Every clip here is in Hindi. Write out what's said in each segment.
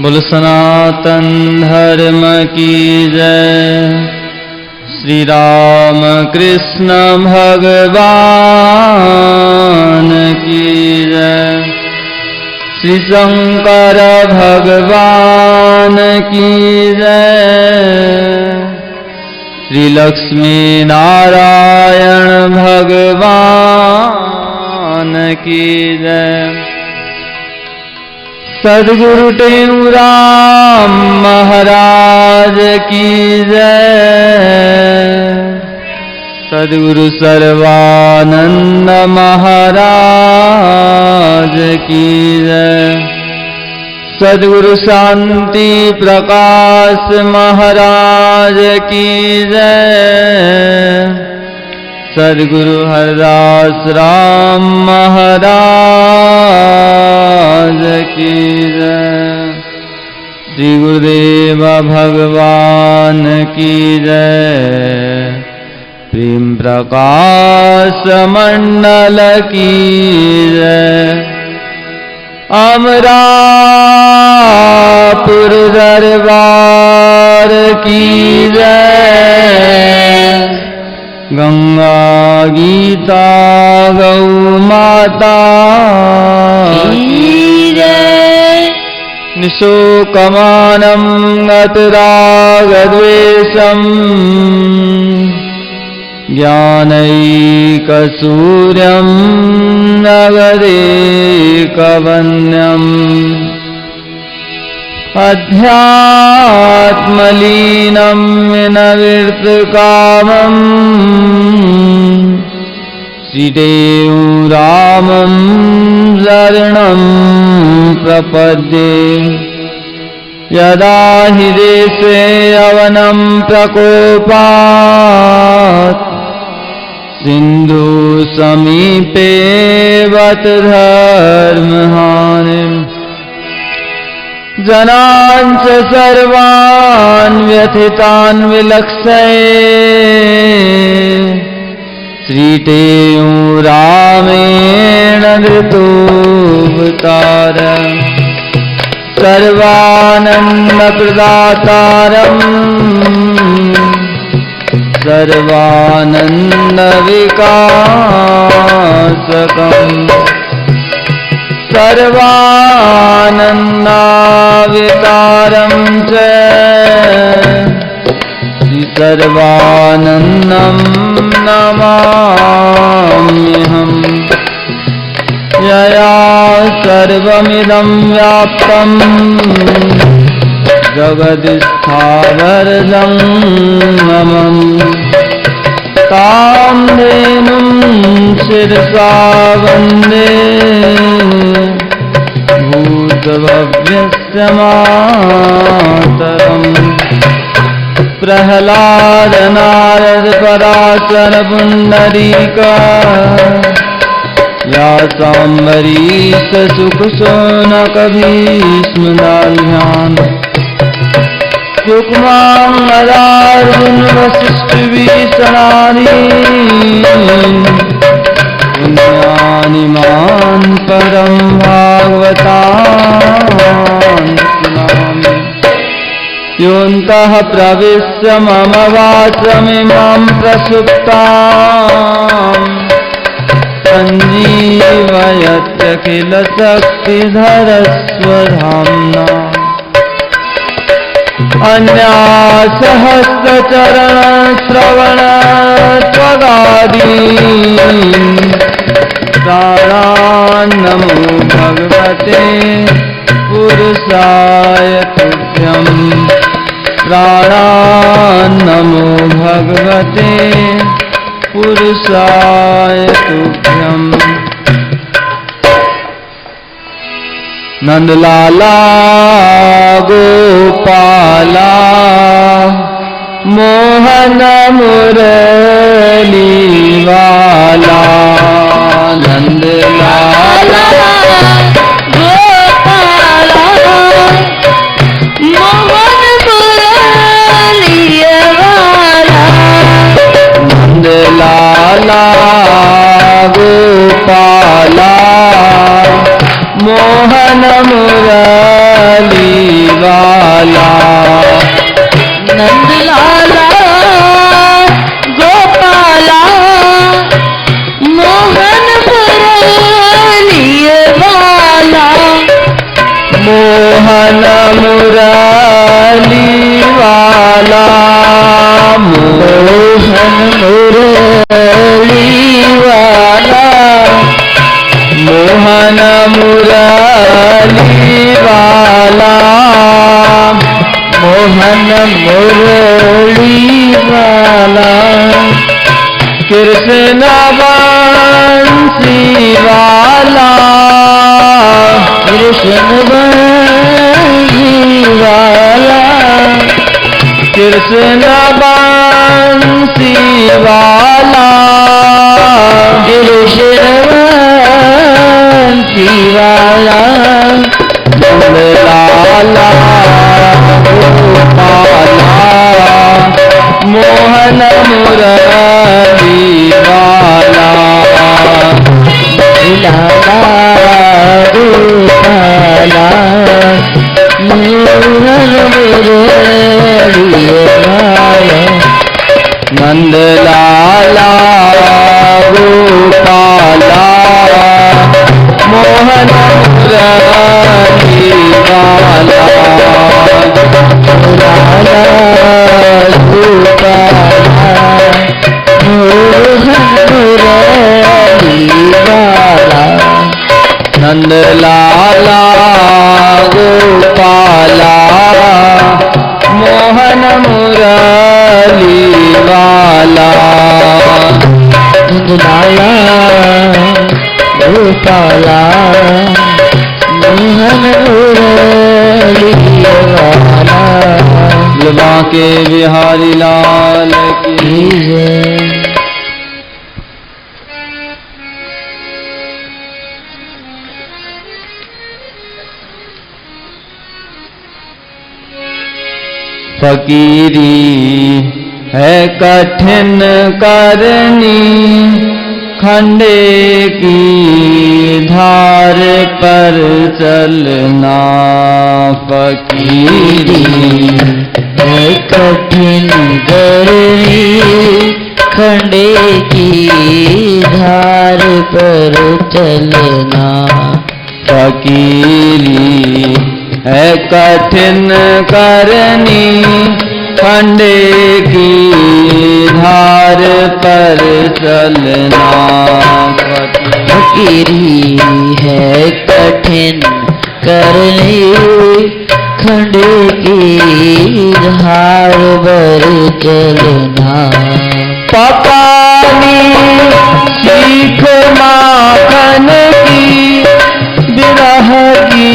बोल सनातन धर्म की जय। श्री राम कृष्ण भगवान की जय। श्री शंकर भगवान की जय। श्री लक्ष्मी नारायण भगवान की जय। सद्गुरु टेऊराम महाराज की जय। सद्गुरु सर्वानंद महाराज की जय। सद्गुरु शांति प्रकाश महाराज की जय। सद्गुरु हरदास राम महाराज की जय। श्री गुरुदेव भगवान की जय। प्रेम प्रकाश मंडल की जय। अमरापुर दरबार की जय। गंगा गीता गौ माता की जय। निशोकमानं गतरागद्वेषम् ज्ञानैकसूर्यं नगरेकवन्यम् अध्यात्मलीनं विनविर्तकामम् श्रीदेवरामं शरणं प्रपद्ये। यदा हि देशे अवनं प्रकोपात् सिन्धु समीपे वत धर्महानिम् जनान् च सर्वान् व्यथितान् विलक्षये। श्रीटेऊरामेण धृतोऽवतार सर्वानन्दप्रदातारम् सर्वानन्दविकासकम् सर्वानन्दावितारं च सर्वानन्दं नमाम्यहम्। यया सर्वमिदं व्याप्तं जगदिस्थावरजङ्गमम् तां धेनुं शिरसा वन्दे भूतभव्यस्य मातरम्। प्रह्लाद नारद पराशर पुण्डरीक व्यासाम्बरीश सुख शौनक भीष्म दाल्यान् सुकुमाङ्गदार्जुन वसिष्ठ विषणानि पुण्यानिमान् परं भागवतान् सुनामि। योऽन्तः प्रविश्य मम वाचमिमां प्रसुप्ताम् सञ्जीवयत्यखिलशक्तिधरस्वधाम्ना। अन्यासहस्रचरणश्रवणत्वगादीन् प्राणान् नमो भगवते पुरुषाय तुभ्यम्। प्राणान् नमो भगवते पुरुषाय तुभ्यम्। नंदलाला गोपाला मोहन मुरलीवाला। नंदलाला गोपाला मोहन मुरलीवाला। नंदलाला गोपाला मोहन मुरली मोहन मुरली वाला, मोहन मुरली वाला, मोहन मुरली वाला, कृष्ण बंसी वाला, कृष्ण बंसी वाला, कृष्ण बंसी वाला, कृष्ण बंसी वाला, लाला गोपाला, मोहन मुरली वाला, लाला गोपाला, मोहन मुरली वाला, नंद लाला गोपाला, मोहन मुरली वाला, लाला गोपाला, मोहन मुरली वाला, नंद लाला गोपाला, मोहन मुरली वाला, लाला गोपाला, मोहन मुरली वाला, लबा के बिहारी लाल की जय। फकीरी है कठिन करनी, खंडे की धार पर चलना। फकीरी है कठिन करनी, खंडे की धार पर चलना। फकीरी है कठिन करनी, खंडे की धार पर चलना। फकीरी है कठिन करनी, खंडे की धार पर चलना। पकानी सीख माखन की, विरह की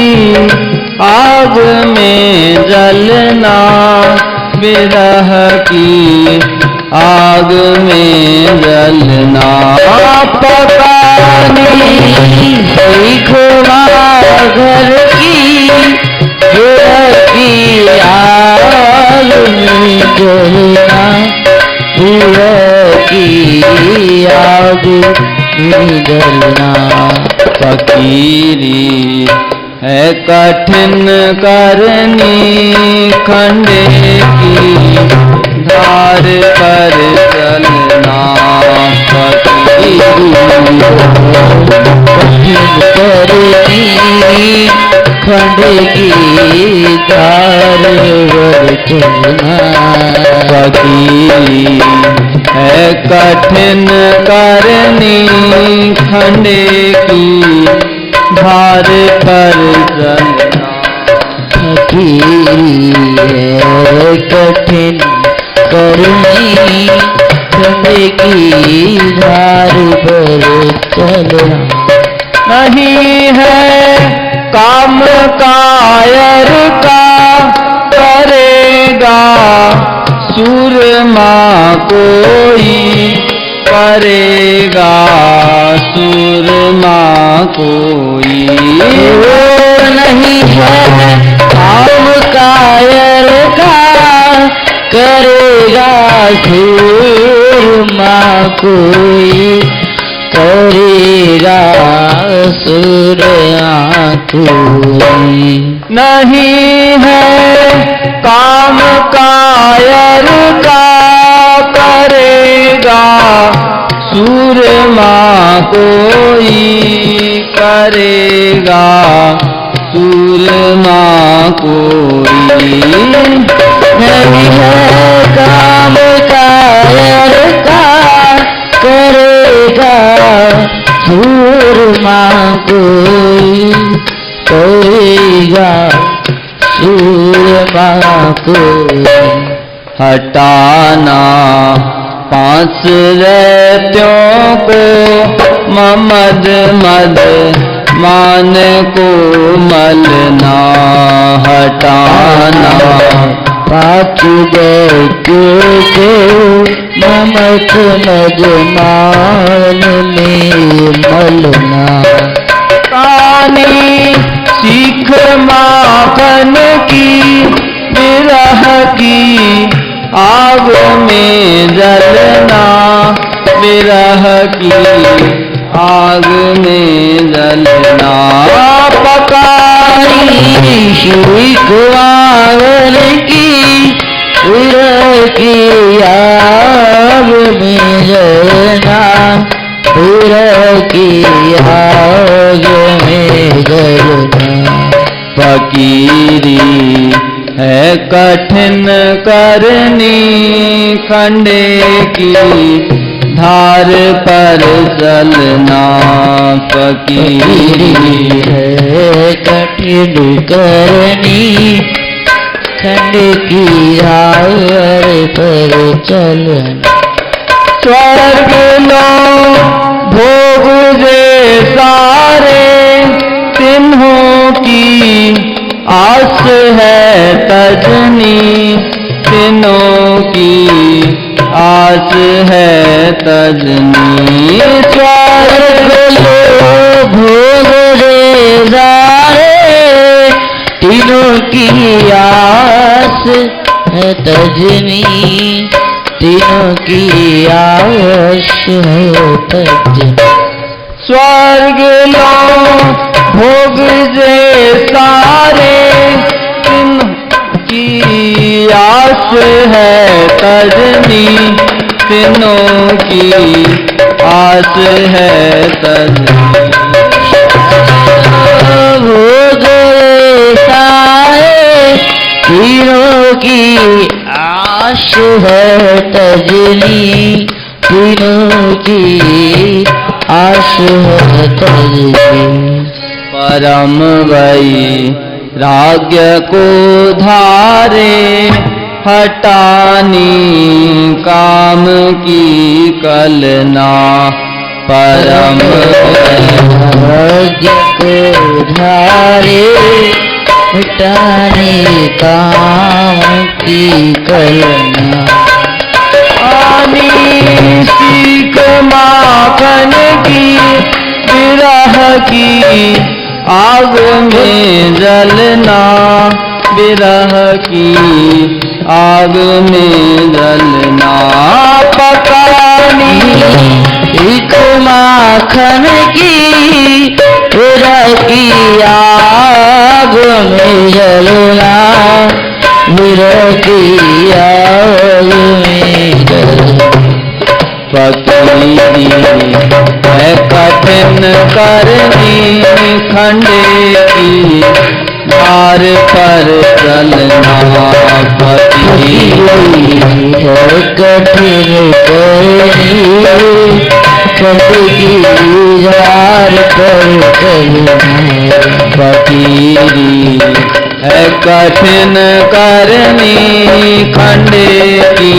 आग में जलना। विरह की आग में जलना। पकानी सीख घर की, विरह की आग में जलना। विरह की आग में जलना। फकीरी है कठिन करनी, खंडे की धार पर चलना। कठिन करनी, खंडे की धार पर चलना। फकीरी है कठिन करनी, खंडे की धार पर चलना। फकीरी है कठिन करनी, खंडे की धार पर चलना। नहीं है काम कायर का, करेगा सूरमा कोई। करेगा सूरमा कोई। नहीं है काम कायर का, करेगा सूरमा कोई। करेगा सूरमा कोई। नहीं है काम कायर का, करेगा सूरमा कोई। करेगा सूरमा कोई। नहीं है काम कायर मांस रहत्यों को ममद मद मान को मलना हटाना पाचु दैत्यों को ममत मद मान में मलना कानी सीख माखन की विरह की आग में जलना विरह की आग में जलना पकाई सीख माखन की विरह की आग में जलना विरह की आग में जलना फकीरी है कठिन करनी खंडे की धार पर चलना फकीरी है कठिन करनी खंड की धार पर चलना स्वर्ग लो भोग जे सारे तिन्हों की आस है तजनी तिन्हों की आस है तजनी स्वर्ग लो भोग रे सारे तीनों की आस है तजनी तीनों की आस है तजनी स्वर्ग लो भोग जे सारे तिन्हों की आस है तजनी तीनों की आस है तजनी भोग रे सारे तीनों की आस है तजनी तीनों की आस है तजनी परम वैराग्य को धारे हटानी काम की कलना परम वैराग्य को धारे हटाने काम की कलना आनी सीख माखन की विरह की आग में जलना विरह की आग में जलना पकानी सीख माखन की विरह की आग में जलना विरह की आग में जलना फकीरी है कठिन करनी खंडे की धार पर चलना फकीरी है कठिन करनी खंड की धार पर चलना फकीरी है कठिन करनी खंडे की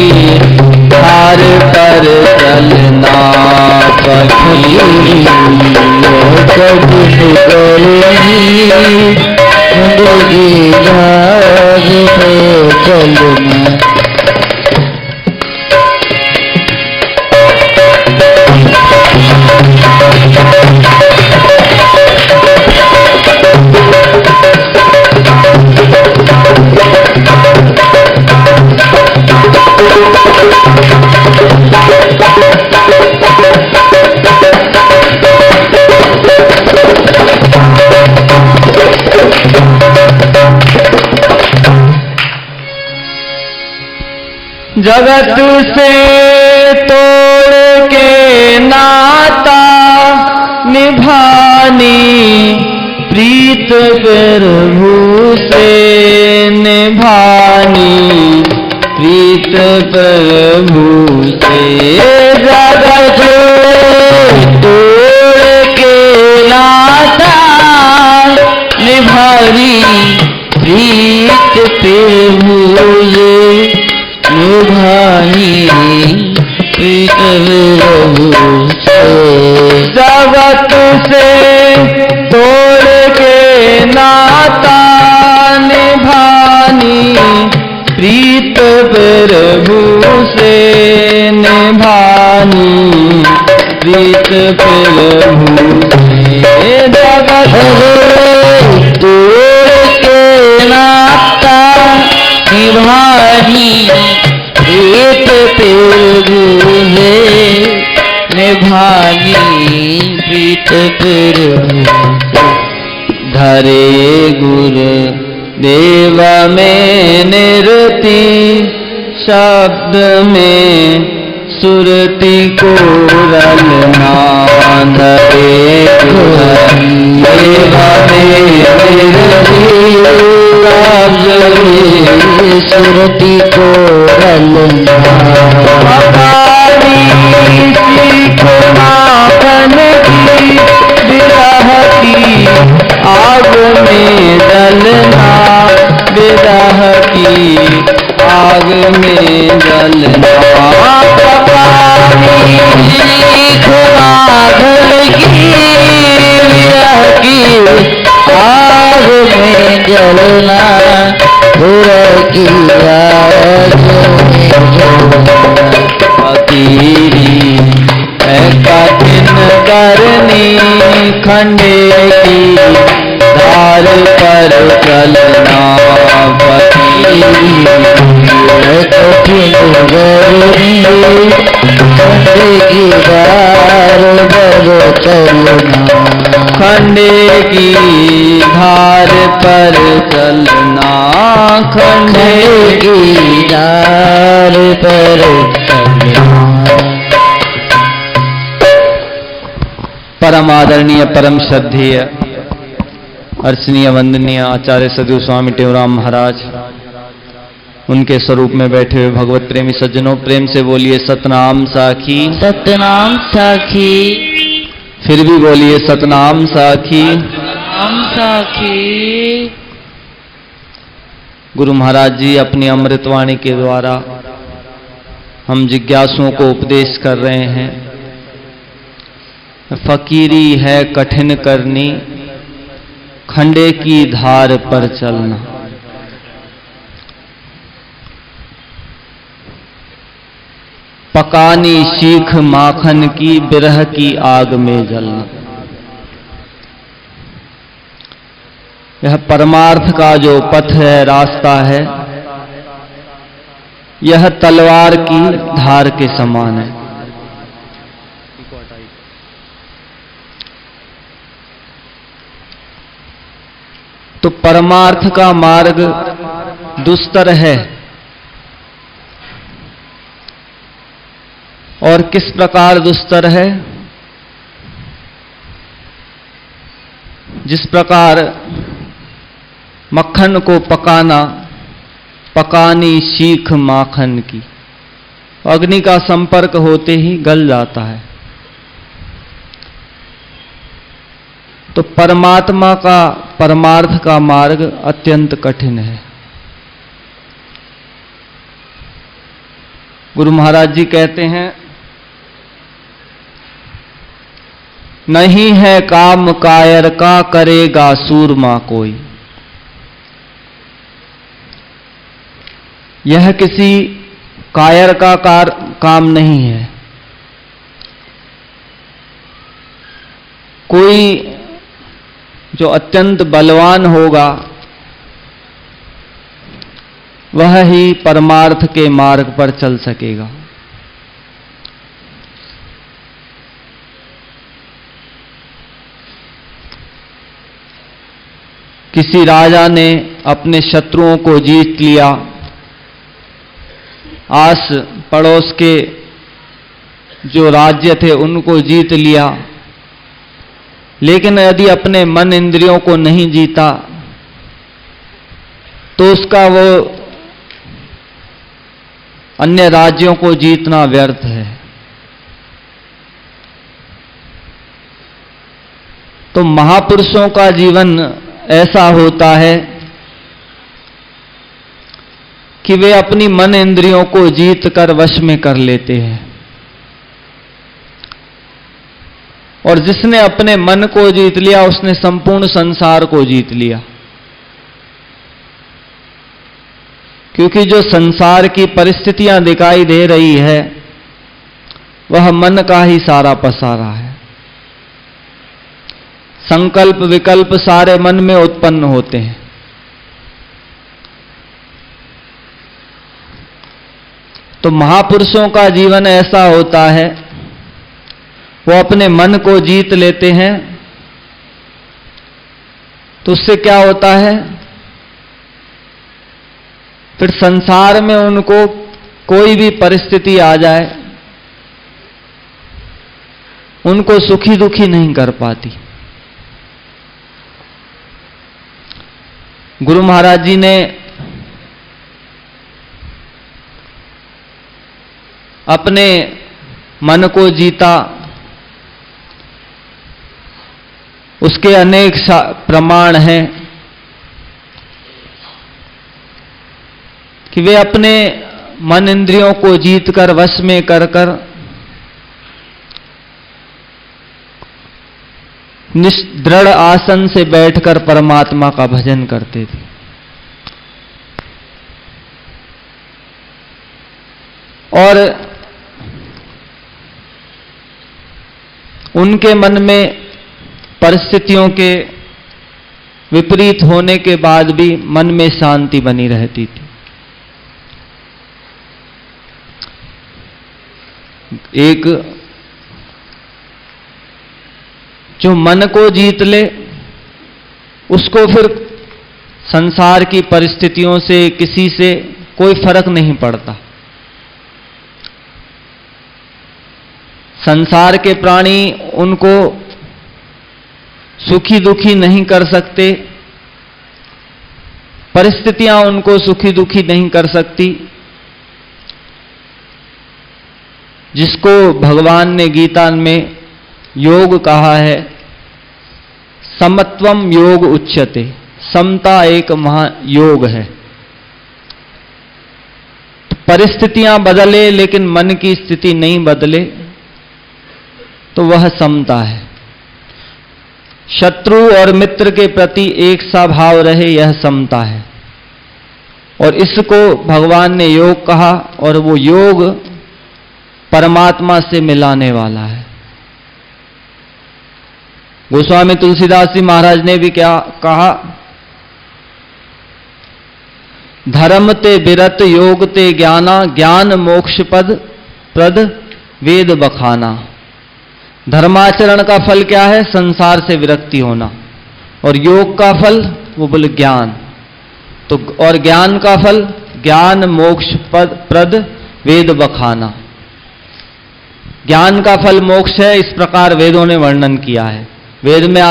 धार पर चलना फकीरी कठिन करनी खंड की धार पर चलना जगत से तोड़ के नाता निभानी प्रीत प्रभु से निभानी प्रीत प्रभु से जगत तोड़ के नाता निभानी प्रीत प्रभु से निभानी प्रीत प्रभु से जगत से तोड़ के नाता निभानी प्रीत प्रभु से निभानी प्रीत प्रभु से जगत तोड़ के नाता निभानी प्रीत प्रभु से निभानी प्रीत प्रभु धरे गुरु देव में निरति शब्द में सुरति को रलना धरे गुरु देव में निरति शब्द में सुरति को रलना सीख माखन की विरह की आग में जलना विरह की आग में जलना सीख माखन की विरह की आग में जलना विरह की आग में जलना फकीरी है कठिन करनी खंडे की धार पर चलना फकीरी है कठिन करनी खंडे की धार पर चलना खंडे की धार पर चलना खंडे की धार पर चलना। परम आदरणीय परम श्रद्धेय अर्चनीय वंदनीय आचार्य सदगुरु स्वामी टेवराम महाराज, उनके स्वरूप में बैठे हुए भगवत प्रेमी सज्जनों, प्रेम से बोलिए सतनाम साखी। सतनाम साखी। फिर भी बोलिए सतनाम साखी। सतनाम साखी। गुरु महाराज जी अपनी अमृतवाणी के द्वारा हम जिज्ञासुओं को उपदेश कर रहे हैं। फकीरी है कठिन करनी खंडे की धार पर चलना। पकानी सीख माखन की बिरह की आग में जलना। यह परमार्थ का जो पथ है, रास्ता है, यह तलवार की धार के समान है। तो परमार्थ का मार्ग दुस्तर है, और किस प्रकार दुस्तर है? जिस प्रकार मक्खन को पकाना, पकानी सीख माखन की, अग्नि का संपर्क होते ही गल जाता है। तो परमात्मा का, परमार्थ का मार्ग अत्यंत कठिन है। गुरु महाराज जी कहते हैं, नहीं है काम कायर का करेगा सूरमा कोई। यह किसी कायर का काम नहीं है। कोई जो अत्यंत बलवान होगा वह ही परमार्थ के मार्ग पर चल सकेगा। किसी राजा ने अपने शत्रुओं को जीत लिया, आस पड़ोस के जो राज्य थे उनको जीत लिया, लेकिन यदि अपने मन इंद्रियों को नहीं जीता तो उसका वो अन्य राज्यों को जीतना व्यर्थ है। तो महापुरुषों का जीवन ऐसा होता है कि वे अपनी मन इंद्रियों को जीत कर वश में कर लेते हैं। और जिसने अपने मन को जीत लिया उसने संपूर्ण संसार को जीत लिया। क्योंकि जो संसार की परिस्थितियां दिखाई दे रही है वह मन का ही सारा पसारा है। संकल्प विकल्प सारे मन में उत्पन्न होते हैं। तो महापुरुषों का जीवन ऐसा होता है, वो अपने मन को जीत लेते हैं। तो उससे क्या होता है, फिर संसार में उनको कोई भी परिस्थिति आ जाए उनको सुखी दुखी नहीं कर पाती। गुरु महाराज जी ने अपने मन को जीता, उसके अनेक प्रमाण हैं कि वे अपने मन इंद्रियों को जीतकर वश में कर दृढ़ आसन से बैठकर परमात्मा का भजन करते थे। और उनके मन में परिस्थितियों के विपरीत होने के बाद भी मन में शांति बनी रहती थी। एक जो मन को जीत ले उसको फिर संसार की परिस्थितियों से किसी से कोई फर्क नहीं पड़ता। संसार के प्राणी उनको सुखी दुखी नहीं कर सकते, परिस्थितियां उनको सुखी दुखी नहीं कर सकती। जिसको भगवान ने गीता में योग कहा है, समत्वम योग उच्यते, समता एक महायोग है। परिस्थितियां बदले लेकिन मन की स्थिति नहीं बदले तो वह समता है। शत्रु और मित्र के प्रति एक सा भाव रहे, यह समता है। और इसको भगवान ने योग कहा, और वो योग परमात्मा से मिलाने वाला है। गोस्वामी तुलसीदास जी महाराज ने भी क्या कहा, धर्म ते विरत योग ते ज्ञाना, ज्ञान मोक्ष पद प्रद वेद बखाना। धर्माचरण का फल क्या है, संसार से विरक्ति होना, और योग का फल वो बोले ज्ञान। तो और ज्ञान का फल ज्ञान मोक्ष पद प्रद वेद बखाना। ज्ञान का फल मोक्ष है, इस प्रकार वेदों ने वर्णन किया है। वेद में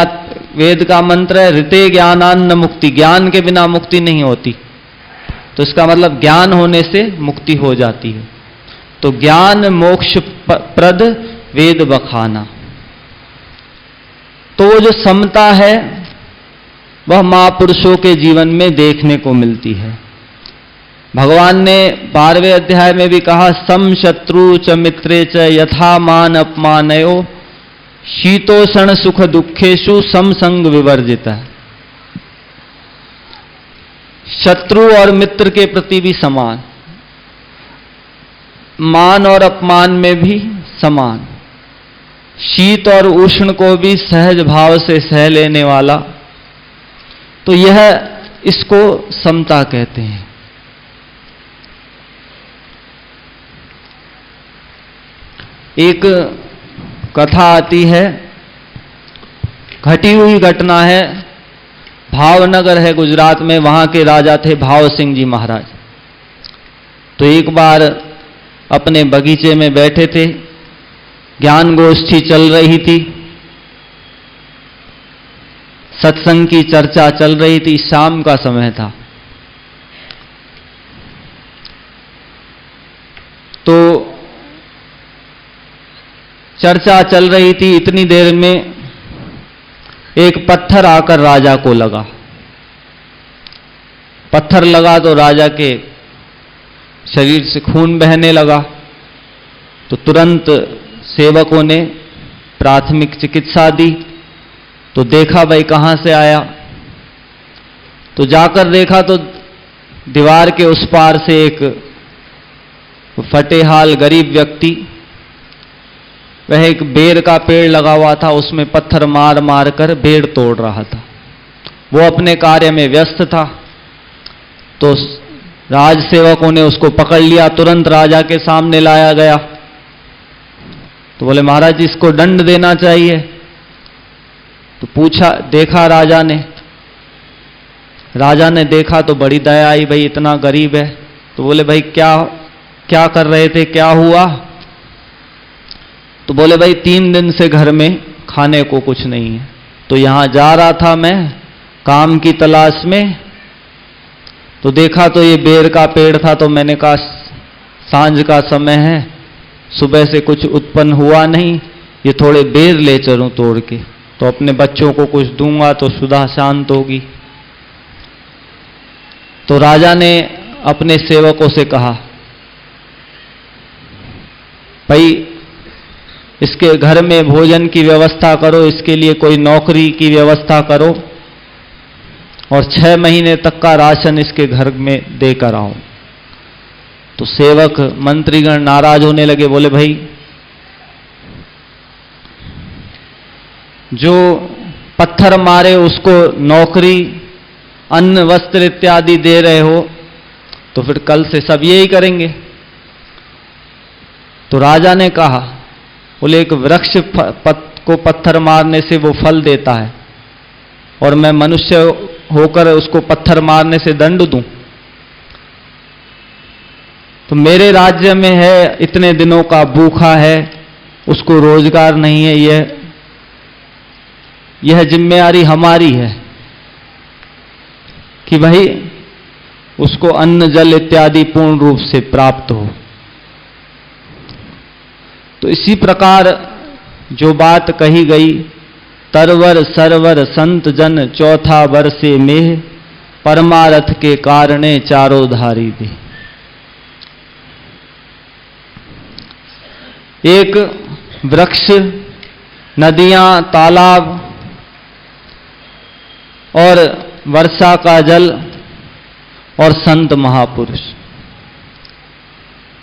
वेद का मंत्र है, ऋते ज्ञानान्न मुक्ति, ज्ञान के बिना मुक्ति नहीं होती। तो इसका मतलब ज्ञान होने से मुक्ति हो जाती है। तो ज्ञान मोक्ष प्रद वेद बखाना। तो वो जो समता है वह महापुरुषों के जीवन में देखने को मिलती है। भगवान ने 12वें अध्याय में भी कहा, सम शत्रु च मित्रे च यथा मान अपमानयो, शीतोषण सुख दुखेषु समसंग विवर्जिता। शत्रु और मित्र के प्रति भी समान, मान और अपमान में भी समान, शीत और उष्ण को भी सहज भाव से सह लेने वाला। तो यह इसको समता कहते हैं। एक कथा आती है, घटी हुई घटना है। भावनगर है गुजरात में, वहां के राजा थे भाव सिंह जी महाराज। तो एक बार अपने बगीचे में बैठे थे, ज्ञान गोष्ठी चल रही थी, सत्संग की चर्चा चल रही थी, शाम का समय था। तो चर्चा चल रही थी, इतनी देर में एक पत्थर आकर राजा को लगा। पत्थर लगा तो राजा के शरीर से खून बहने लगा। तो तुरंत सेवकों ने प्राथमिक चिकित्सा दी। तो देखा भाई कहाँ से आया, तो जाकर देखा तो दीवार के उस पार से एक फटेहाल गरीब व्यक्ति, वह एक बेर का पेड़ लगा हुआ था, उसमें पत्थर मार मार कर बेर तोड़ रहा था। वो अपने कार्य में व्यस्त था। तो राजसेवकों ने उसको पकड़ लिया, तुरंत राजा के सामने लाया गया। तो बोले महाराज इसको दंड देना चाहिए। तो पूछा, देखा राजा ने देखा तो बड़ी दया आई, भाई इतना गरीब है। तो बोले भाई क्या क्या कर रहे थे, क्या हुआ? तो बोले भाई 3 दिन से घर में खाने को कुछ नहीं है, तो यहां जा रहा था मैं काम की तलाश में, तो देखा तो ये बेर का पेड़ था, तो मैंने कहा सांझ का समय है, सुबह से कुछ उत्पन्न हुआ नहीं, ये थोड़े बेर ले चलूं तोड़ के, तो अपने बच्चों को कुछ दूंगा तो सुधा शांत होगी। तो राजा ने अपने सेवकों से कहा, भाई इसके घर में भोजन की व्यवस्था करो, इसके लिए कोई नौकरी की व्यवस्था करो, और 6 महीने तक का राशन इसके घर में देकर आओ। तो सेवक मंत्रीगण नाराज होने लगे, बोले भाई जो पत्थर मारे उसको नौकरी, अन्न, वस्त्र इत्यादि दे रहे हो, तो फिर कल से सब यही करेंगे। तो राजा ने कहा, बोले एक वृक्ष को पत्थर मारने से वो फल देता है, और मैं मनुष्य होकर उसको पत्थर मारने से दंड दूं? तो मेरे राज्य में है, इतने दिनों का भूखा है, उसको रोजगार नहीं है, यह जिम्मेदारी हमारी है कि भाई उसको अन्न जल इत्यादि पूर्ण रूप से प्राप्त हो। तो इसी प्रकार जो बात कही गई, तरवर सरवर संत जन चौथा वर्षे में, परमारथ के कारणे चारों धारी दे। एक वृक्ष, नदियां, तालाब और वर्षा का जल और संत महापुरुष,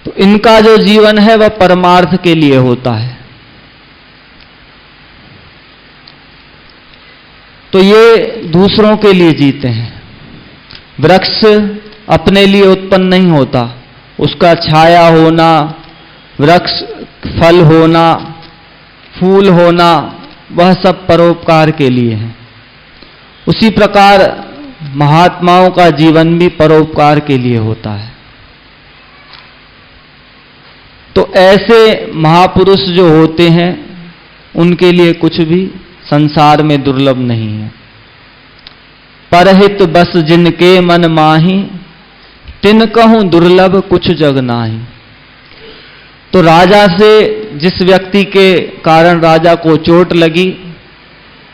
तो इनका जो जीवन है वह परमार्थ के लिए होता है। तो ये दूसरों के लिए जीते हैं। वृक्ष अपने लिए उत्पन्न नहीं होता, उसका छाया होना, वृक्ष फल होना, फूल होना, वह सब परोपकार के लिए है। उसी प्रकार महात्माओं का जीवन भी परोपकार के लिए होता है। तो ऐसे महापुरुष जो होते हैं, उनके लिए कुछ भी संसार में दुर्लभ नहीं है। परहित बस जिनके मन माही, तिन कहूं दुर्लभ कुछ जग नाही। तो राजा से जिस व्यक्ति के कारण राजा को चोट लगी,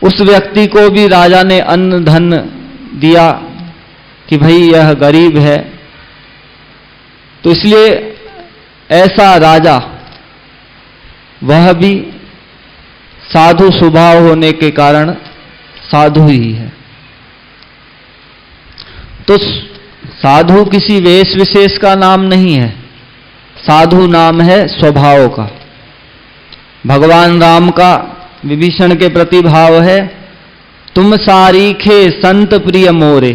उस व्यक्ति को भी राजा ने अन्न धन दिया कि भाई यह गरीब है। तो इसलिए ऐसा राजा, वह भी साधु स्वभाव होने के कारण साधु ही है। तो साधु किसी वेश विशेष का नाम नहीं है, साधु नाम है स्वभाव का। भगवान राम का विभीषण के प्रति भाव है, तुम सारीखे संत प्रिय मोरे,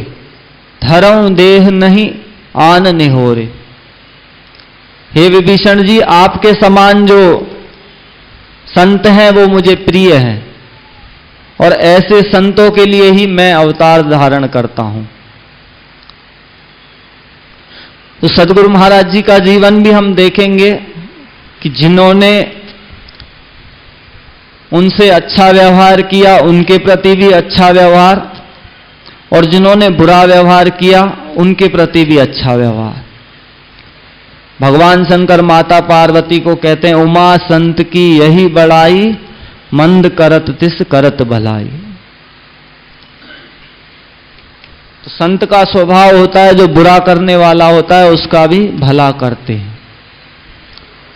धरऊं देह नहीं आन निहोरे। हे विभीषण जी, आपके समान जो संत हैं वो मुझे प्रिय हैं, और ऐसे संतों के लिए ही मैं अवतार धारण करता हूं। तो सद्गुरु महाराज जी का जीवन भी हम देखेंगे कि जिन्होंने उनसे अच्छा व्यवहार किया, उनके प्रति भी अच्छा व्यवहार, और जिन्होंने बुरा व्यवहार किया, उनके प्रति भी अच्छा व्यवहार। भगवान शंकर माता पार्वती को कहते हैं, उमा संत की यही बड़ाई, मंद करत तिस करत भलाई। तो संत का स्वभाव होता है, जो बुरा करने वाला होता है उसका भी भला करते हैं।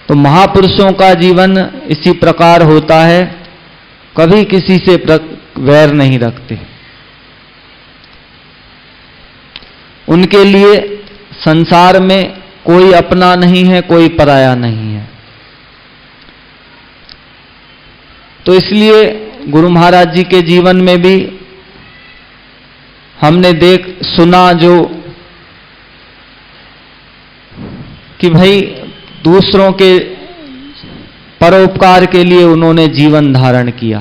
तो महापुरुषों का जीवन इसी प्रकार होता है कभी किसी से वैर नहीं रखते। उनके लिए संसार में कोई अपना नहीं है, कोई पराया नहीं है। तो इसलिए गुरु महाराज जी के जीवन में भी हमने सुना जो कि भाई दूसरों के परोपकार के लिए उन्होंने जीवन धारण किया।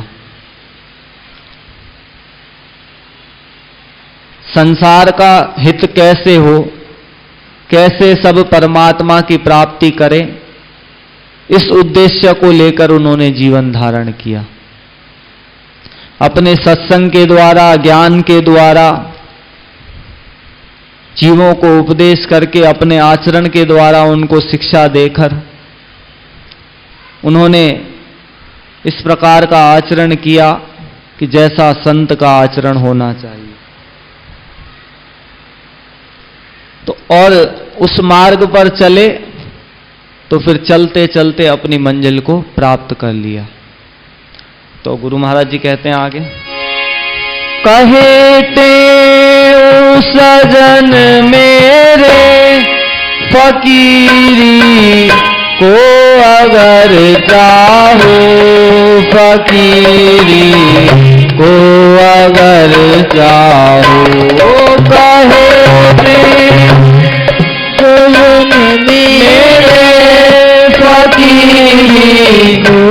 संसार का हित कैसे हो, कैसे सब परमात्मा की प्राप्ति करें, इस उद्देश्य को लेकर उन्होंने जीवन धारण किया। अपने सत्संग के द्वारा, ज्ञान के द्वारा जीवों को उपदेश करके, अपने आचरण के द्वारा उनको शिक्षा देकर उन्होंने इस प्रकार का आचरण किया कि जैसा संत का आचरण होना चाहिए। तो और उस मार्ग पर चले तो फिर चलते चलते अपनी मंजिल को प्राप्त कर लिया। तो गुरु महाराज जी कहते हैं आगे, कहते सजन मेरे फकीरी को अगर चाहो, फकीरी को अगर चाहो, कहते सजन मेरे फकीरी को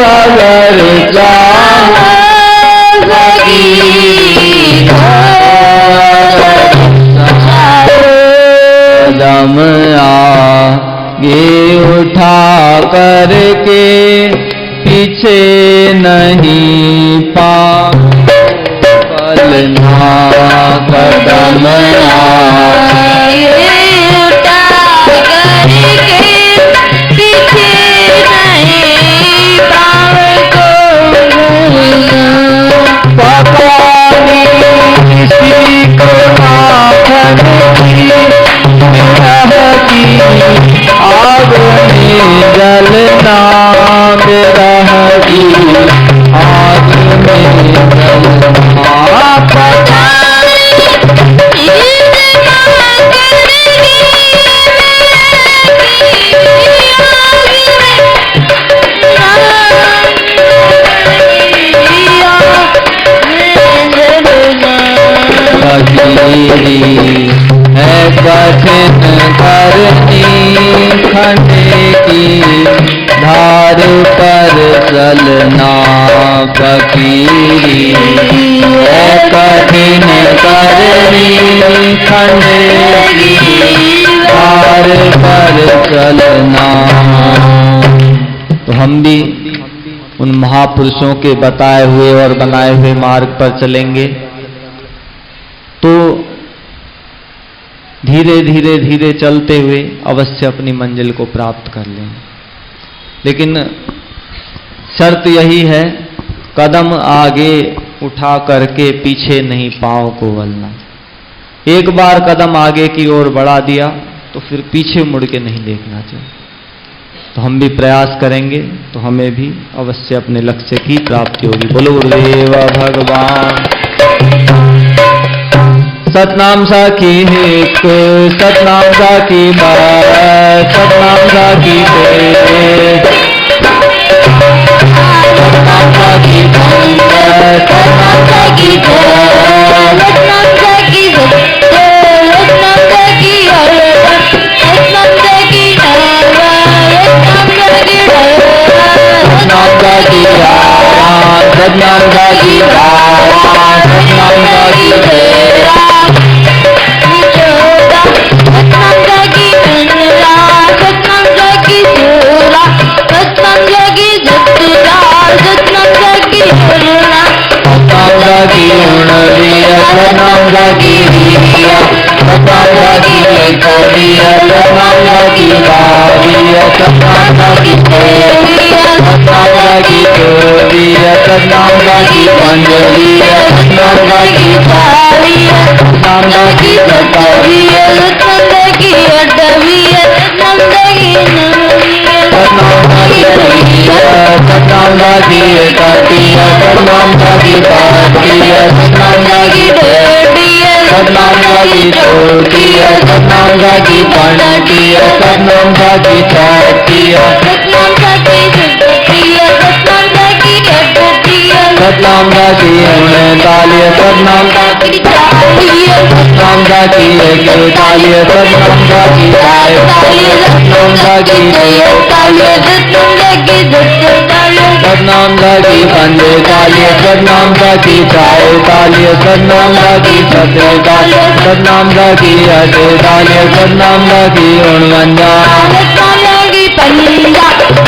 अगर चाहो, कदम आगे उठा करके पीछे नहीं पालना, कदम आगे उठा करके पीछे नहीं पालना, पकानी को नाथन की आग में जलना, रहती आग में जलना, है कठिन करनी खंडे की धार पर चलना, फकीरी है कठिन करनी खंडे की धार पर चलना। तो हम भी उन महापुरुषों के बताए हुए और बनाए हुए मार्ग पर चलेंगे तो धीरे धीरे धीरे चलते हुए अवश्य अपनी मंजिल को प्राप्त कर लेंगे। लेकिन शर्त यही है, कदम आगे उठा करके पीछे नहीं पांव को वलना। एक बार कदम आगे की ओर बढ़ा दिया तो फिर पीछे मुड़ के नहीं देखना चाहिए। तो हम भी प्रयास करेंगे तो हमें भी अवश्य अपने लक्ष्य की प्राप्ति होगी। बोलो गुरुदेव भगवान। सतनाम साखी एक, सतनाम साखी बात, सतनाम साखी सतनाम साखी सतनाम साखी सतनाम साखी सतनाम लागी पाती है, सतनाम लागी डेढ़ी है, सतनाम लागी छोटी है, सतनाम लागी पंटी है, सतनाम लागी छठी है, सतनाम लागी सुधती है, सतनाम लागी अठती है, सतनाम लागी 39, सतनाम लागी 40, सतनाम लागी 41, सतनाम लागी 42, सतनाम लागी 43, सतनाम लागी 42, सतनाम लागी 45, सतनाम लागी 46, सतनाम लागी 47, सतनाम लागी 48, सतनाम लागी 49, सतनाम लागी 50,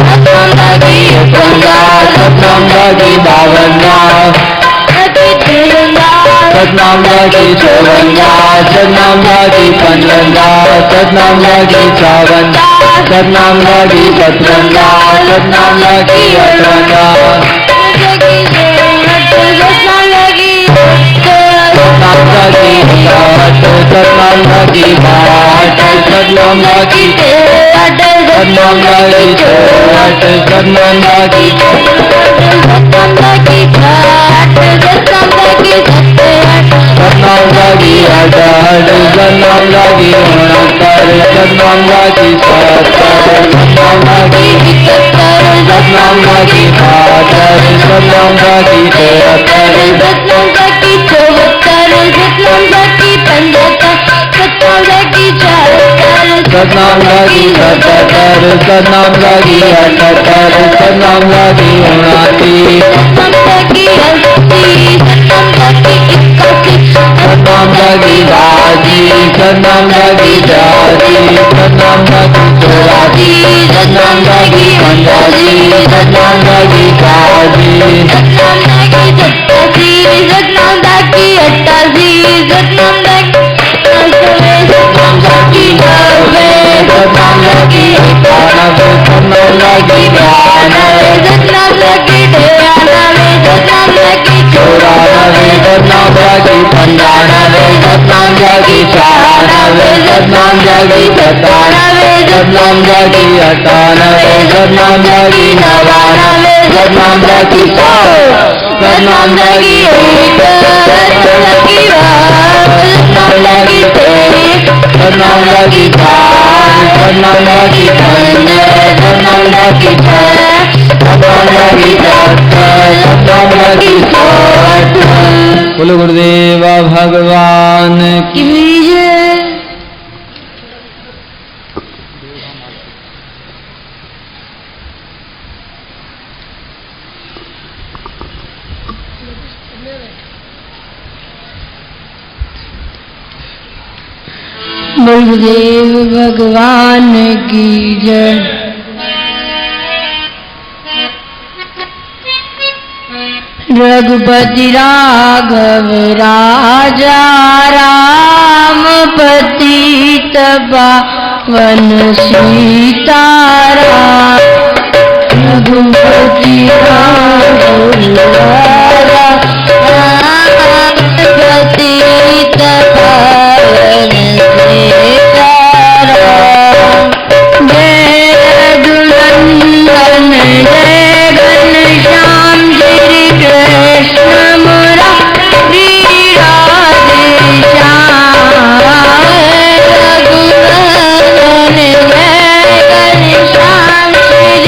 सतनाम लागी 51, सतनाम लागी 52, सतनाम लागी 54, सतनाम लागी 55, सतनाम लागी 56, सतनाम लागी 57, सतनाम लागी 58, सतनाम लागी सतनाम लागी 60, सतनाम लागी 62, सतनाम लागी 63, सतनाम लागी 64, सतनाम लागी सतनाम लागी 60, सतनाम लागी 67, सतनाम लागी 68, सतनाम लागी 69, सतनाम लागी 70, सतनाम लागी 71, सतनाम लागी 72, सतनाम लागी 73, सतनाम लागी 74, सतनाम लागी 75, सतनाम लागी 76, सतनाम लागी 77, सतनाम लागी 78, सतनाम लागी 79, सतनाम लागी 80, सतनाम लागी 81, सतनाम लागी 82, सतनाम लागी 83, सतनाम लागी 84, सतनाम लागी 85, सतनाम लागी 86, सतनाम लागी 87, सतनाम लागी 88, सतनाम लागी 89, सतनाम लागी 90, सतनाम लागी 91, सतनाम लागी 92, सतनाम लागी 93, सतनाम लागी 94, सतनाम लागी 95, सतनाम लागी 96, सतनाम लागी 97, सतनाम लागी 98, सतनाम लागी 99, सतनाम लागी 100, सतनाम लागी 1, सतनाम लागी 2, सतनाम लागी 3, सतनाम लागी 4, सतनाम लागी 5, सतनाम लागी 10, सतनाम लागी 100। बोलो गुरुदेव भगवान की। गुरुदेव भगवान की जय। रघुपति राघव राजा रामपति पावन सीताराम। रघुपति राघव राजा रामपति पावन सीताराम। जय रघुनंदन जय घनश्याम श्री कृष्ण मुरारी राधे श्याम। रघुनंदन जय घनश्याम श्री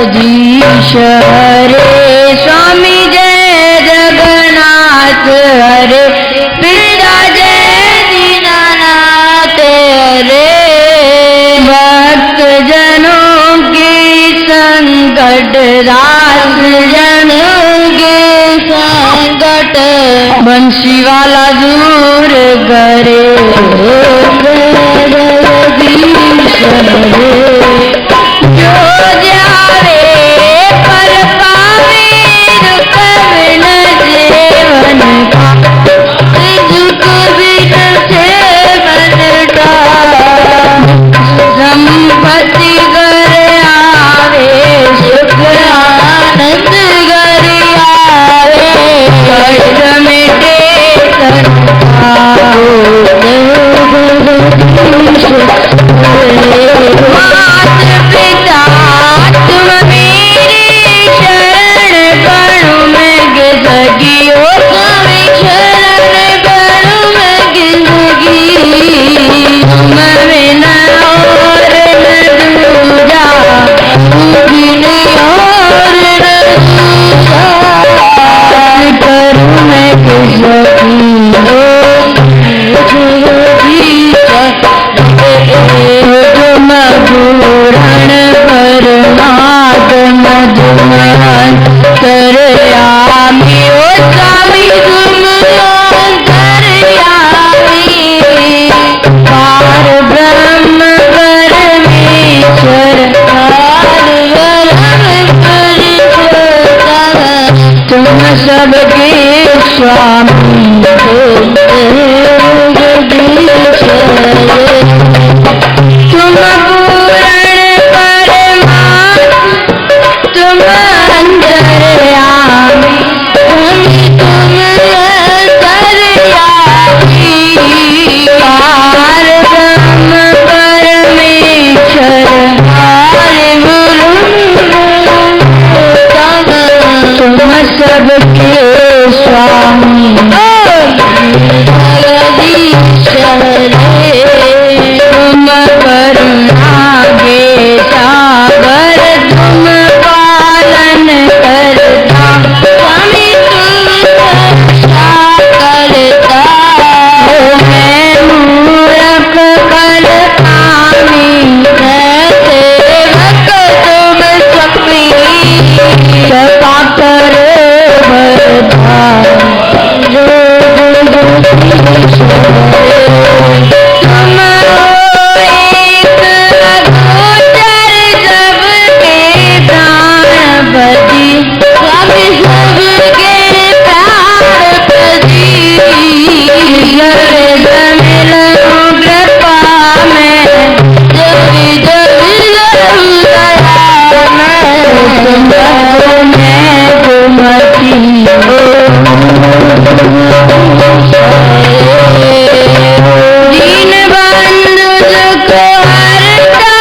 जगदीश हरे स्वामी जय जगन्नाथ हरे पिता जय दीनानाथ हरे भक्त जनों की संकट दास जनों के संकट बंशी वाला दूर करे जगदीश हरे जो जावे पर पावे दुख बिन जीवन का दुख बिन जीवन का संपत्ति घर आवे सुख आनंद घर आवे कष्ट मिटे मात पिता तुम मेरी शरण करो मैं गिरगियो तुम्हें शरण करो मैं गिरगी तुम बिना और न दूजा बिना और न दूजा करूँ मैं गिरगी तुम पूरण परमाद मधुमन तरयामी ओ स्वामी तुम तरयामी पार ब्रह्म परमेश्वर पार ब्रह्म परमेश्वर तुम सबके स्वामी तुम पूर्ण परमात्मा तुम अंतर्यामी तुम अंतर्यामी पार ब्रह्म परमेश्वर पार गुरु तुम सबके स्वामी जगदीश हरे तुम करुणा के सागर तुम पालन करता स्वामी तुम रक्षा करता मैं मूर्ख कल कामी सेवक तुम सपी सपा करो बरदान तुम एक अगोचर सबके प्राणपति स्वामी सबके प्राणपति कृपा में जबी जबी मैं कुमती दीन बंधु दुख हरता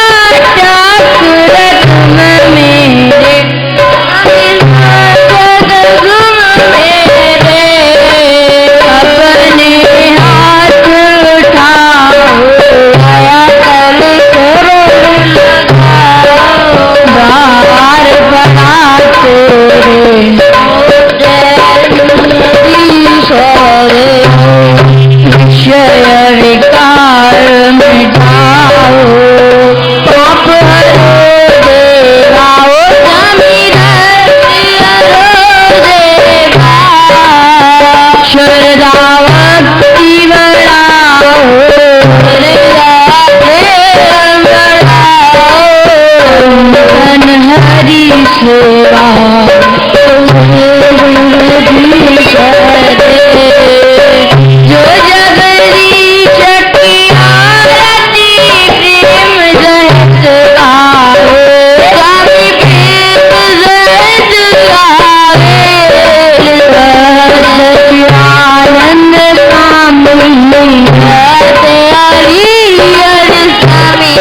ठाकुर तुम मेरे गुम मेरे अपने हाथ उठाओ दया कर करो लगाओ बाहर बना तेरे जगदीश हरे विषय विकार मिटाओ पाप हरो देवाओ स्वामी हरो देवा श्रद्धा भक्ति बढ़ाओ धन हरि सेवा जगदीश हरे जो जगदीश की आरती प्रेम सहित गावे स्वामी प्रेम सहित गावे सच्चिदानंद स्वामी हरि स्वामी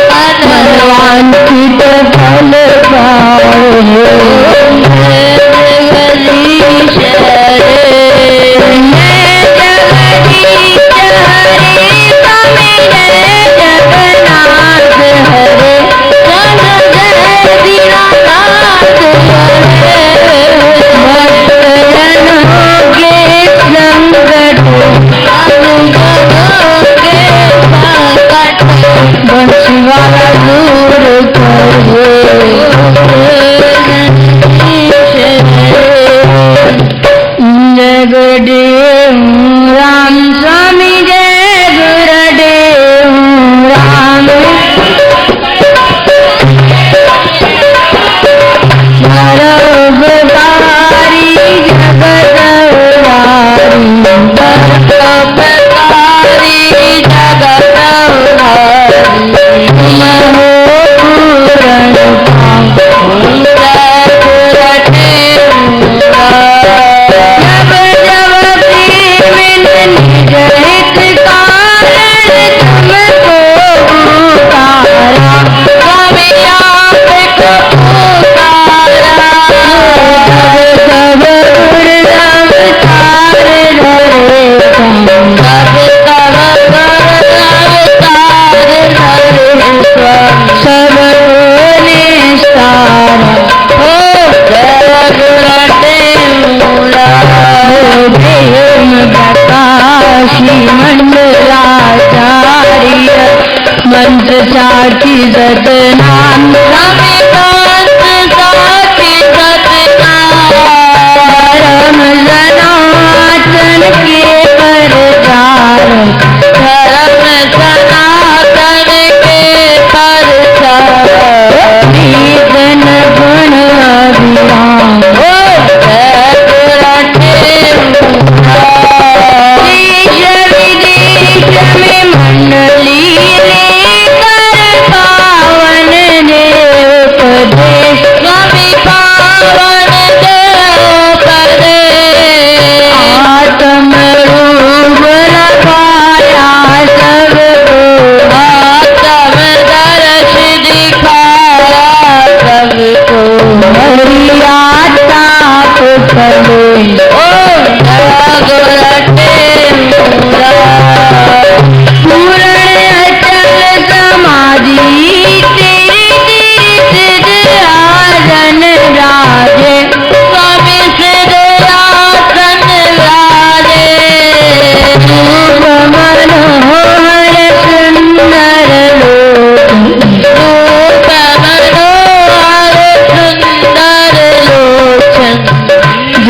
मनवांछित फल पाओ जगदीश हरे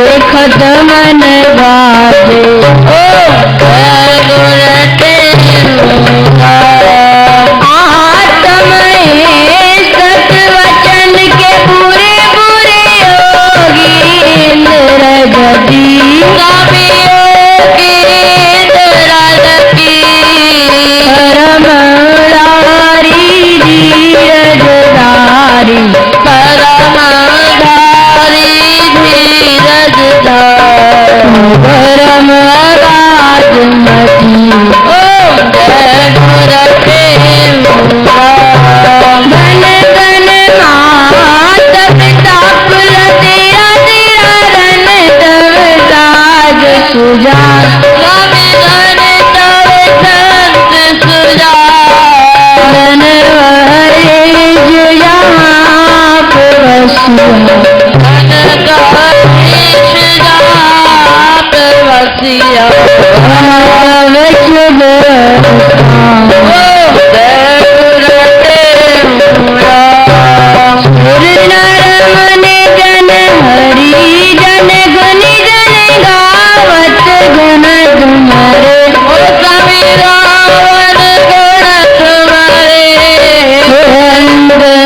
देखत मन बाजे आत्म सत वचन के पूरे पूरे योगी इंद्र गति परमधारी धीरजधारी परम राजमती धन धन मात पिता कुल तेरा तेरा धन तव साज सुजा धन हरे जो यहाँ प्रवसिया जन हरि जन गुनि जन गावत गुण तुम्हारे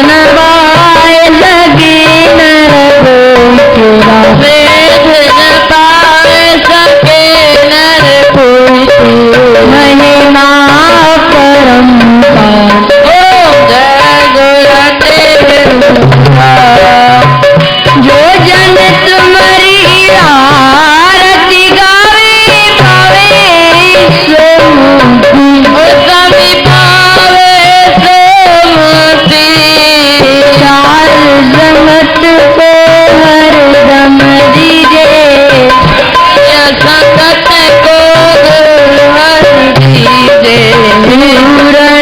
नवाय लगे नर महिमा परम्पार जो जन तुम्हारी आरती गावे पावे चार जगत को हरदम दीजे संगत को हर दीजे पूरण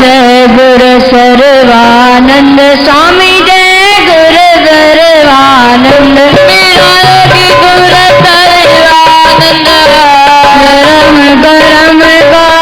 जय गुरु सर्वानंद स्वामी जय गुरु सर्वानंद गरम गरम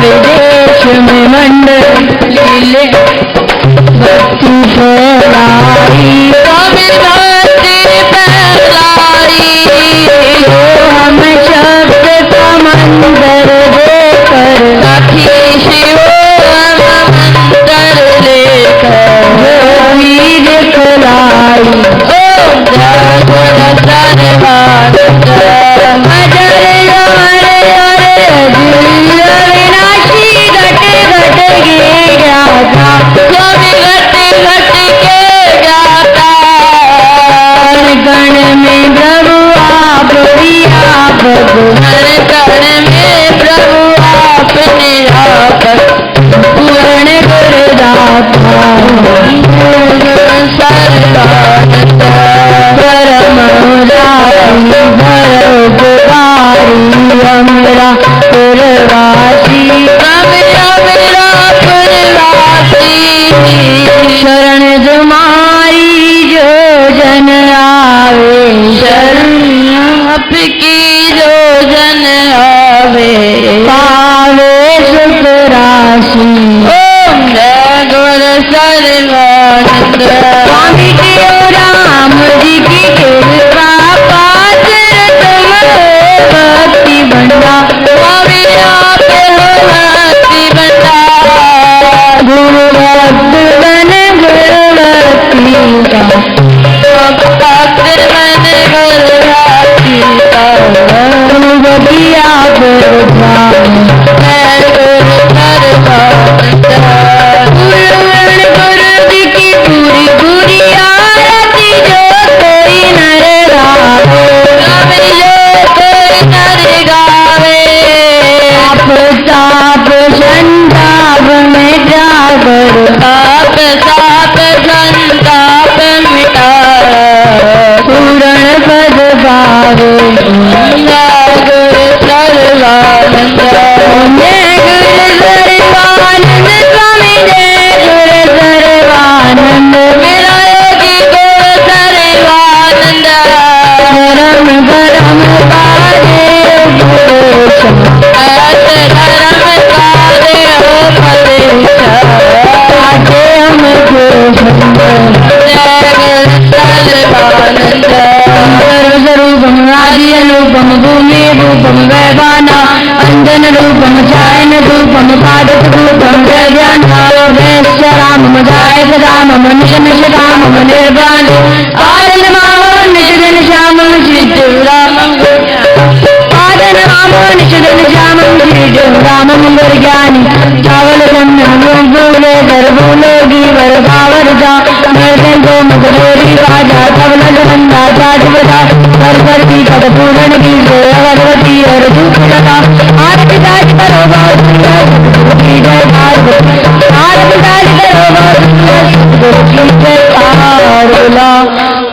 विदेश में मंडल लीले भक्ति फैलाई, स्वामी भक्ति फैलाई। हो हम शब्द का मंदिर देकर, सखी शिव मंदिर लेकर ज्योति दिखलाई। ओम जय गुण सर्वानंद अजर अमर अरे अजीर विनाशी घट घट के जाता, स्वामी घट घट के जाता। गण में प्रभु आप व्यापक, हर गण में प्रभु आप निरापक, पूर्ण गुरुदाता सर्वानंद परम उदारी भरोपकारी अमरा पुरवासी, अमरा पुरवासी। शरण तुम्हारी जो जन आवे, शरण आपकी जो जन आवे, पावे सुख राशि। ओम जय गुरु सर्वानंद स्वामी देव राम जी की कृपा पात्र तुम भक्ति भंडार, स्वामी आप हो भक्ति भंडार। गुरु भक्त बन गुरु भक्ति का, भक्त बन गुरु भक्ति का। गुरु बबिया गुरु स्वामी है गुरु सर्वानंद। गुरु जी की पूरी पूरी आरती जो कोई नर गावे, जो कोई नर गावे। आप ताप संताप मिटा करो, आप ताप संताप मिटा पूर्ण पद पावे। गुरु सर्वानंद जय गुरु सर्वानंद स्वामी जय गुरु सर्वानंद मेरा योगी गुरु सर्वानंद। धर्म धर्म पादे उपदेश, धर्म पादे उपदेश, आगे हमको जय गुरु सर्वानंद। सर्वस्वरूपम आदि रूपम भूमि रूपम वैवाना, अंजन रूपम चायन रूपम पादक रूपम जयज्ञान वैश्य राम मजायक राम मनुष्य निश राम निर्वाण आदन मामो निषदन श्यामम श्री रामम आदन मामो निषदन श्यामम श्री रामम ज्ञानी चावल जन्म बोले गर्भोलोगी वर भावर जा मर्दन को मगलोरी राजा तबल गंधा जाट बजा कर कर की पद पूर्ण की भगवती और धूप लगा आरती दाज करो बहुत की जय आरती दाज करो बहुत की जय आरुला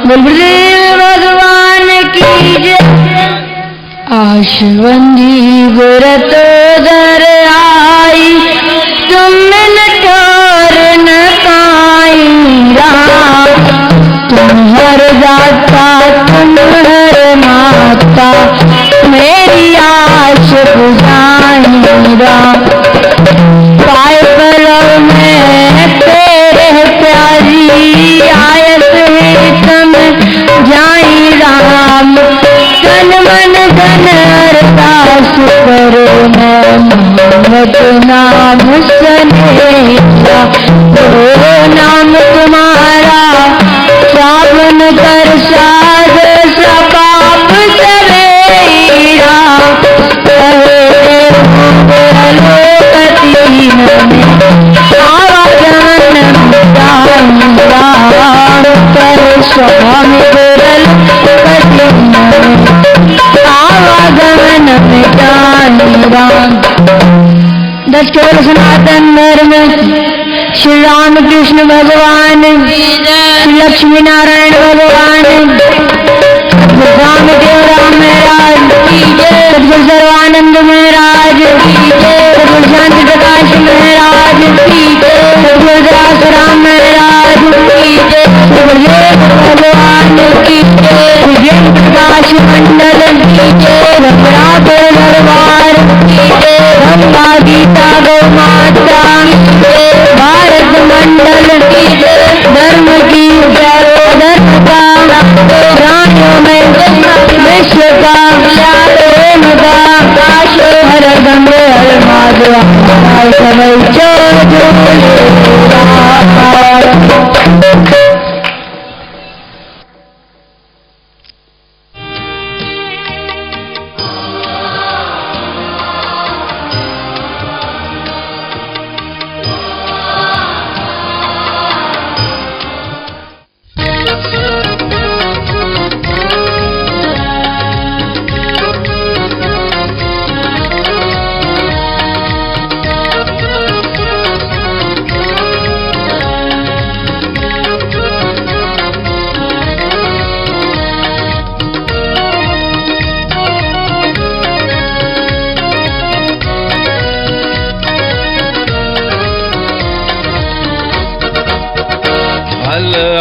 बलदेव भगवान की जय। आशवंदी गुरत दर आई, तुम न ठोर न पाई राम। तुम हर दाता तुम हर माता, मेरी आश बुझाई राम। पाए पलव में तेरे प्यारी, आयत है तुम जाई राम। तन मन धन अरदास करो मैं मोहम्मद नाम सनेहा। ओ नाम तुम्हारा सावन कर साध सपाप सवेरा। लोकतीन में आवागमन राम कर स्वामी गुरल कठिन आवागमन राम। 10 केवल सनातन धर्म श्री राम कृष्ण भगवान, श्री लक्ष्मी नारायण भगवान, रामदेव राम महाराज, सदगुरु सर्वानंद महाराज, सदगुरु शांति प्रकाश महाराज, सदगुरु दास राम महाराज, सदगुरुदेव भगवान की जय। प्रकाश मंडल राधे दरबार, गंगा गीता गौ माता, भारत मंडल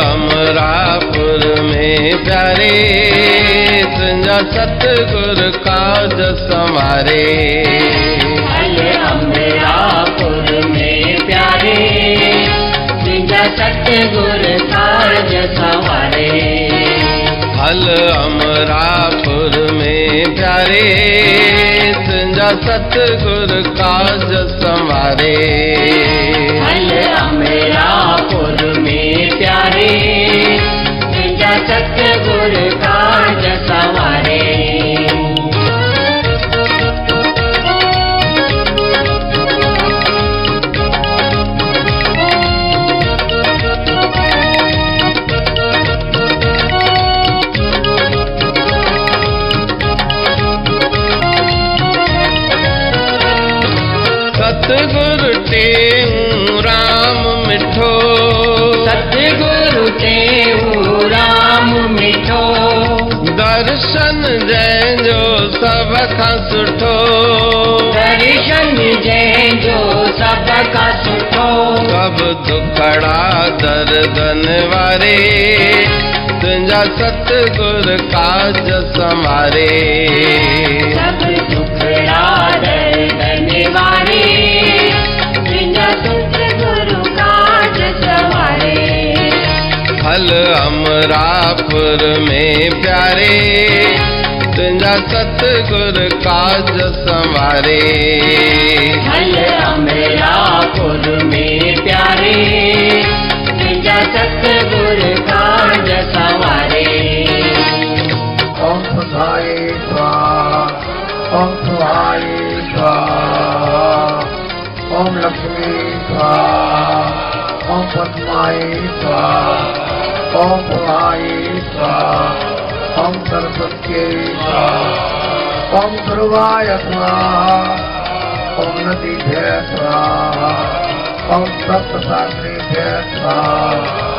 अमरापुर में प्यारे संजा सतगुर काज संवारे। अमरापुर में प्यारे संजा सतगुर काज संवारे। अमरापुर में प्यारे संजा सतगुर काज संवारे। अमरापुर में प्यारे संजा सतगुर काज संवारे। सतगुरु टेऊ राम मिठो। सतगुरु टेऊ राम मिठो। दर्शन जंहिंजो सब खां सुठो। दर्शन जंहिंजो सब खां सुठो। सब दुखड़ा दर्दन वारे तुंहिंजा सतगुर काज संवारे। सब दुखड़ा दर्दन वारे तुंहिंजा सतगुर काज संवारे। अमरापुर में प्यारे तुंहिंजा सतगुर काज संवारे। अमरापुर में प्यारे तुंहिंजा सतगुर काज संवारे। ओम पद्माय स्वाहा। ओम शिवाय स्वाहा। ओम लक्ष्मी स्वाहा। ओम पद्माय स्वाहा। ओम शिवाय स्वाहा। ओम सरस्वत्यै स्वाहा। ओम ध्रुवाय स्वाहा। ओम नदीभ्यः स्वाहा। ओम सप्तसागरेभ्यः स्वाहा।